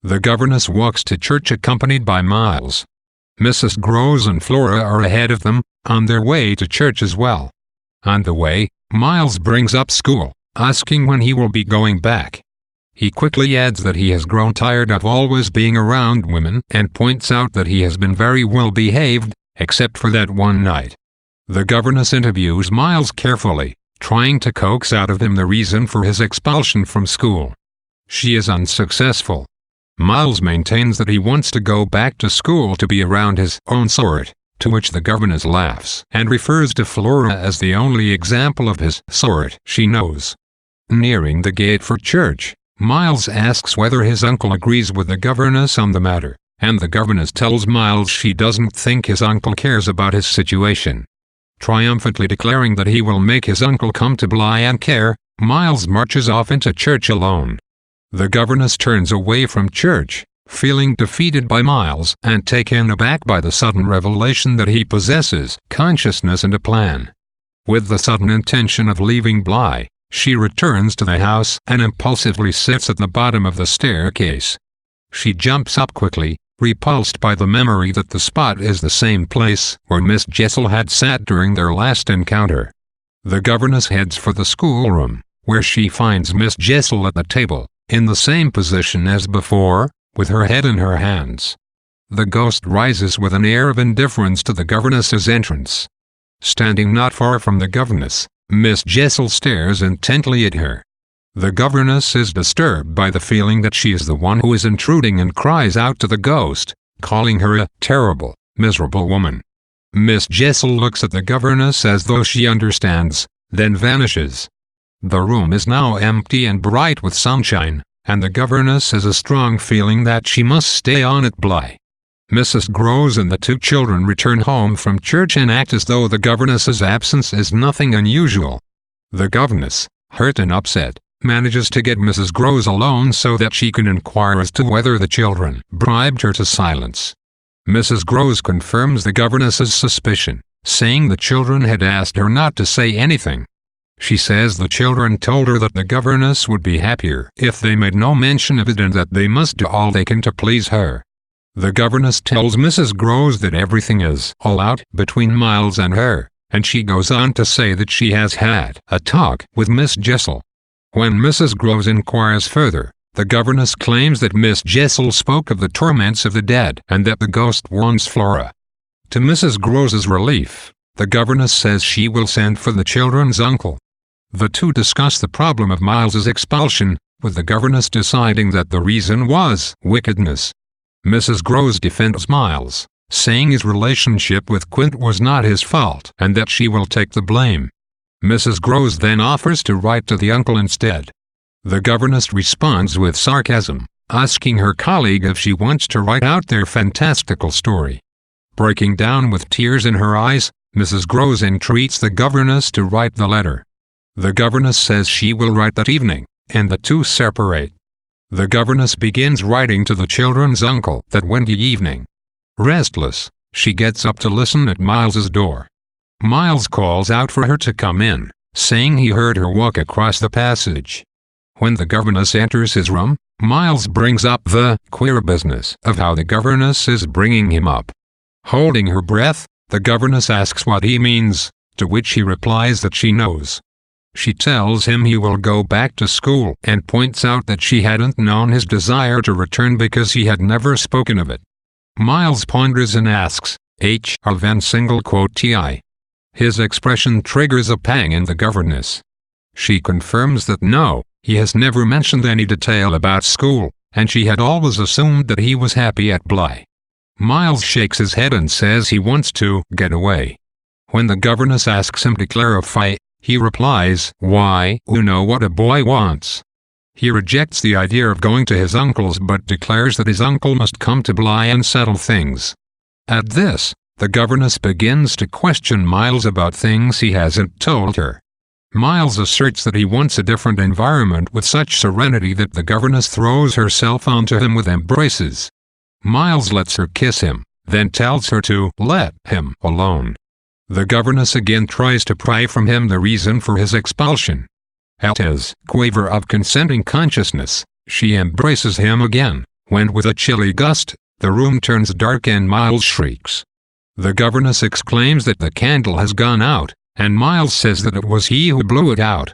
The governess walks to church accompanied by Miles. Mrs. Groves and Flora are ahead of them, on their way to church as well. On the way, Miles brings up school, asking when he will be going back. He quickly adds that he has grown tired of always being around women and points out that he has been very well behaved, except for that one night. The governess interviews Miles carefully, trying to coax out of him the reason for his expulsion from school. She is unsuccessful. Miles maintains that he wants to go back to school to be around his own sort, to which the governess laughs and refers to Flora as the only example of his sort she knows. Nearing the gate for church, Miles asks whether his uncle agrees with the governess on the matter, and the governess tells Miles she doesn't think his uncle cares about his situation. Triumphantly declaring that he will make his uncle come to Bly and care, Miles marches off into church alone. The governess turns away from church, feeling defeated by Miles and taken aback by the sudden revelation that he possesses consciousness and a plan. With the sudden intention of leaving Bly, she returns to the house and impulsively sits at the bottom of the staircase. She jumps up quickly, repulsed by the memory that the spot is the same place where Miss Jessel had sat during their last encounter. The governess heads for the schoolroom, where she finds Miss Jessel at the table, in the same position as before, with her head in her hands. The ghost rises with an air of indifference to the governess's entrance. Standing not far from the governess, Miss Jessel stares intently at her. The governess is disturbed by the feeling that she is the one who is intruding and cries out to the ghost, calling her a terrible, miserable woman. Miss Jessel looks at the governess as though she understands, then vanishes. The room is now empty and bright with sunshine, and the governess has a strong feeling that she must stay on at Bly. Mrs. Groves and the two children return home from church and act as though the governess's absence is nothing unusual. The governess, hurt and upset, manages to get Mrs. Groves alone so that she can inquire as to whether the children bribed her to silence. Mrs. Groves confirms the governess's suspicion, saying the children had asked her not to say anything. She says the children told her that the governess would be happier if they made no mention of it and that they must do all they can to please her. The governess tells Mrs. Groves that everything is all out between Miles and her, and she goes on to say that she has had a talk with Miss Jessel. When Mrs. Groves inquires further, the governess claims that Miss Jessel spoke of the torments of the dead and that the ghost warns Flora. To Mrs. Groves's relief, the governess says she will send for the children's uncle. The two discuss the problem of Miles's expulsion, with the governess deciding that the reason was wickedness. Mrs. Groves defends Miles, saying his relationship with Quint was not his fault and that she will take the blame. Mrs. Groves then offers to write to the uncle instead. The governess responds with sarcasm, asking her colleague if she wants to write out their fantastical story. Breaking down with tears in her eyes, Mrs. Groves entreats the governess to write the letter. The governess says she will write that evening, and the two separate. The governess begins writing to the children's uncle that Wednesday evening. Restless, she gets up to listen at Miles's door. Miles calls out for her to come in, saying he heard her walk across the passage. When the governess enters his room, Miles brings up the queer business of how the governess is bringing him up. Holding her breath, the governess asks what he means, to which he replies that she knows. She tells him he will go back to school and points out that she hadn't known his desire to return because he had never spoken of it. Miles ponders and asks, "ti?" His expression triggers a pang in the governess. She confirms that no, he has never mentioned any detail about school, and she had always assumed that he was happy at Bly. Miles shakes his head and says he wants to get away. When the governess asks him to clarify, he replies, "Why, you know what a boy wants." He rejects the idea of going to his uncle's but declares that his uncle must come to Bly and settle things. At this, the governess begins to question Miles about things he hasn't told her. Miles asserts that he wants a different environment with such serenity that the governess throws herself onto him with embraces. Miles lets her kiss him, then tells her to let him alone. The governess again tries to pry from him the reason for his expulsion. At his quaver of consenting consciousness, she embraces him again, when with a chilly gust, the room turns dark and Miles shrieks. The governess exclaims that the candle has gone out, and Miles says that it was he who blew it out.